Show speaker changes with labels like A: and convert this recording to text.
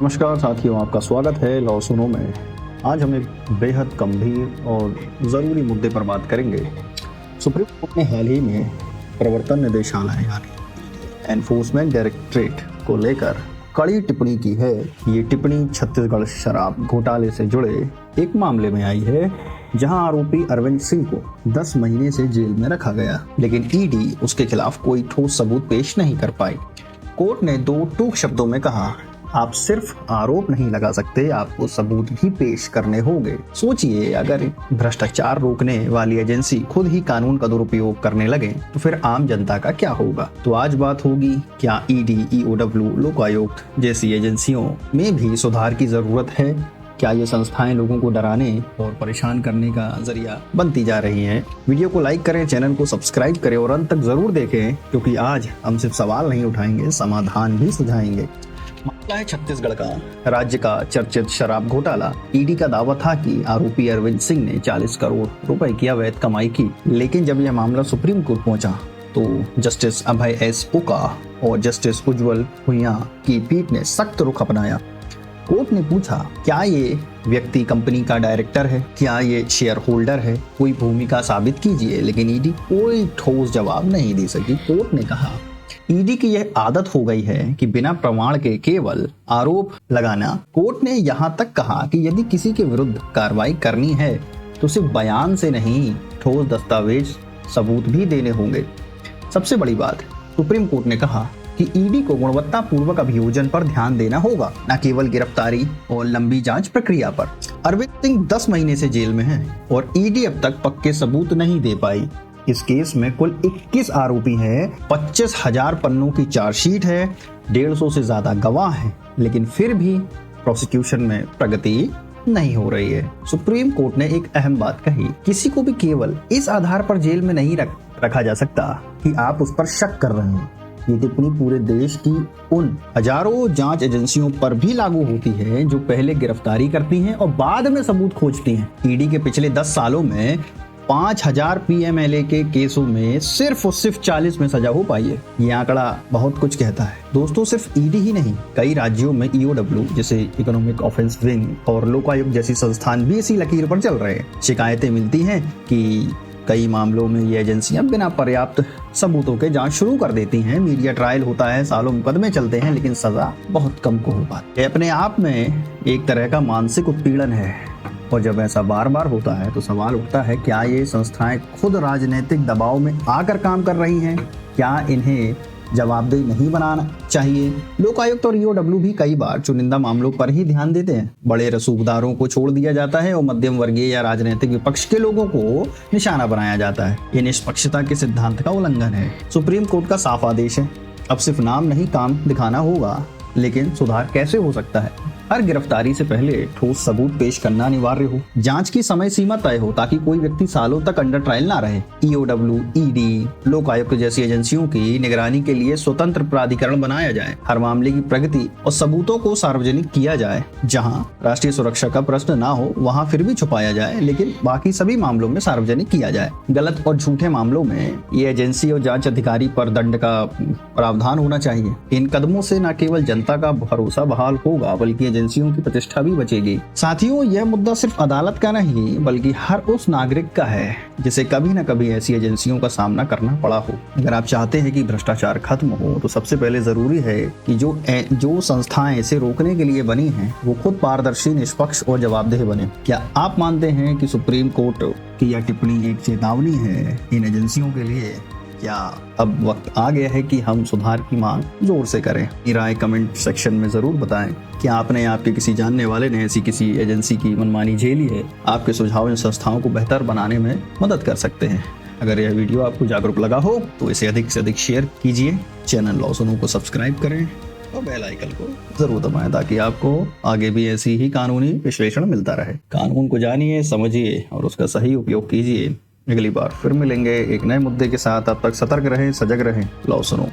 A: नमस्कार साथियों, आपका स्वागत है लॉ सुनो में। आज हम एक बेहद गंभीर और ज़रूरी मुद्दे पर बात करेंगे। सुप्रीम कोर्ट ने हाल ही में प्रवर्तन निदेशालय यानी एनफोर्समेंट डायरेक्टरेट को लेकर कड़ी टिप्पणी की है। ये टिप्पणी छत्तीसगढ़ शराब घोटाले से जुड़े एक मामले में आई है, जहां आरोपी अरविंद सिंह को 10 महीने से जेल में रखा गया, लेकिन ईडी उसके खिलाफ कोई ठोस सबूत पेश नहीं कर पाई। कोर्ट ने दो टूक शब्दों में कहा, आप सिर्फ आरोप नहीं लगा सकते, आपको सबूत भी पेश करने होंगे। सोचिए, अगर भ्रष्टाचार रोकने वाली एजेंसी खुद ही कानून का दुरुपयोग करने लगे तो फिर आम जनता का क्या होगा। तो आज बात होगी, क्या ईडी, ईओडब्ल्यू, लोकायुक्त जैसी एजेंसियों में भी सुधार की जरूरत है? क्या ये संस्थाएं लोगों को डराने और परेशान करने का जरिया बनती जा रही हैं? वीडियो को लाइक करें, चैनल को सब्सक्राइब करें और अंत तक जरूर देखें, क्योंकि आज हम सिर्फ सवाल नहीं उठाएंगे, समाधान भी सुझाएंगे। मामला है छत्तीसगढ़ का राज्य का चर्चित शराब घोटाला। ईडी का दावा था कि आरोपी अरविंद सिंह ने 40 करोड़ रुपए की अवैध कमाई की, लेकिन जब यह मामला सुप्रीम कोर्ट पहुंचा तो जस्टिस अभय एस ओका और जस्टिस उज्जवल भुइयां की पीठ ने सख्त रुख अपनाया। कोर्ट ने पूछा, क्या ये व्यक्ति कंपनी का डायरेक्टर है? क्या ये शेयर होल्डर है? कोई भूमिका साबित कीजिए, लेकिन ईडी कोई ठोस जवाब नहीं दे सकी। कोर्ट ने कहा, ईडी की यह आदत हो गई है कि बिना प्रमाण के केवल आरोप लगाना। कोर्ट ने यहाँ तक कहा कि यदि किसी के विरुद्ध कार्रवाई करनी है तो सिर्फ बयान से नहीं, ठोस दस्तावेज, सबूत भी देने होंगे। सबसे बड़ी बात, सुप्रीम कोर्ट ने कहा कि ईडी को गुणवत्ता पूर्वक अभियोजन पर ध्यान देना होगा, न केवल गिरफ्तारी और लंबी जांच प्रक्रिया पर। अरविंद सिंह 10 महीने से जेल में है और ईडी अब तक पक्के सबूत नहीं दे पाई। इस केस में कुल 21 आरोपी हैं, 25,000 पन्नों की चार्जशीट है, 150 से ज्यादा गवाह हैं, लेकिन फिर भी प्रोसिक्यूशन में प्रगति नहीं हो रही है। सुप्रीम कोर्ट ने एक अहम बात कही, किसी को भी केवल इस आधार पर जेल में नहीं रखा जा सकता कि आप उस पर शक कर रहे हैं। ये टिप्पणी पूरे देश की उन हजारों जांच एजेंसियों पर भी लागू होती है जो पहले गिरफ्तारी करती हैं और बाद में सबूत खोजती हैं। ईडी के पिछले 10 सालों में 5,000 पीएमएलए के केसों में सिर्फ 40 में सजा हो पाई है। ये आंकड़ा बहुत कुछ कहता है। दोस्तों, सिर्फ ईडी ही नहीं, कई राज्यों में ईओडब्ल्यू जैसे इकोनॉमिक ऑफेंस विंग और लोकायुक्त जैसी संस्थान भी इसी लकीर पर चल रहे हैं। शिकायतें मिलती हैं कि कई मामलों में ये एजेंसियां बिना पर्याप्त सबूतों के जांच शुरू कर देती हैं। मीडिया ट्रायल होता है, सालों मुकदमे चलते हैं, लेकिन सजा बहुत कम को हो पाती है। अपने आप में एक तरह का मानसिक उत्पीड़न है, और जब ऐसा बार बार होता है तो सवाल उठता है, क्या ये संस्थाएं खुद राजनीतिक दबाव में आकर काम कर रही हैं? क्या इन्हें जवाबदेही नहीं बनाना चाहिए? लोकायुक्त और ईओडब्ल्यू भी कई बार चुनिंदा मामलों पर ही ध्यान देते हैं। बड़े रसूखदारों को छोड़ दिया जाता है और मध्यम वर्गीय या राजनीतिक विपक्ष के लोगों को निशाना बनाया जाता है। ये निष्पक्षता के सिद्धांत का उल्लंघन है। सुप्रीम कोर्ट का साफ आदेश है, अब सिर्फ नाम नहीं, काम दिखाना होगा। लेकिन सुधार कैसे हो सकता है? हर गिरफ्तारी से पहले ठोस सबूत पेश करना अनिवार्य हो, जांच की समय सीमा तय हो, ताकि कोई व्यक्ति सालों तक अंडर ट्रायल ना रहे। ईओडब्ल्यू, ईडी, लोकायुक्त जैसी एजेंसियों की निगरानी के लिए स्वतंत्र प्राधिकरण बनाया जाए। हर मामले की प्रगति और सबूतों को सार्वजनिक किया जाए। जहां राष्ट्रीय सुरक्षा का प्रश्न ना हो वहां फिर भी छुपाया जाए, लेकिन बाकी सभी मामलों में सार्वजनिक किया जाए। गलत और झूठे मामलों में ये एजेंसी और जांच अधिकारी पर दंड का प्रावधान होना चाहिए। इन कदमों से न केवल जनता का भरोसा बहाल होगा, बल्कि एजेंसियों की प्रतिष्ठा भी बचेगी। साथियों, यह मुद्दा सिर्फ अदालत का नहीं, बल्कि हर उस नागरिक का है जिसे कभी न कभी ऐसी एजेंसियों का सामना करना पड़ा हो। अगर आप चाहते हैं कि भ्रष्टाचार खत्म हो, तो सबसे पहले जरूरी है कि जो संस्थाएं इसे रोकने के लिए बनी हैं, वो खुद पारदर्शी, निष्पक्ष और जवाबदेह बने। क्या आप मानते हैं कि सुप्रीम कोर्ट की यह टिप्पणी एक चेतावनी है इन एजेंसियों के लिए? क्या अब वक्त आ गया है कि हम सुधार की मांग जोर से करें? अपनी राय कमेंट सेक्शन में जरूर बताएं। क्या आपने या आपके किसी जानने वाले ने ऐसी किसी एजेंसी की मनमानी झेली है? आपके सुझाव इन संस्थाओं को बेहतर बनाने में मदद कर सकते हैं। अगर यह वीडियो आपको जागरूक लगा हो तो इसे अधिक से अधिक शेयर कीजिए। चैनल लॉ सुनो को सब्सक्राइब करें और बेल आइकन को जरूर दबाएं, ताकि आपको आगे भी ऐसी ही कानूनी विश्लेषण मिलता रहे। कानून को जानिए, समझिए और उसका सही उपयोग कीजिए। अगली बार फिर मिलेंगे एक नए मुद्दे के साथ। अब तक सतर्क रहें, सजग रहें। लॉ सुनो।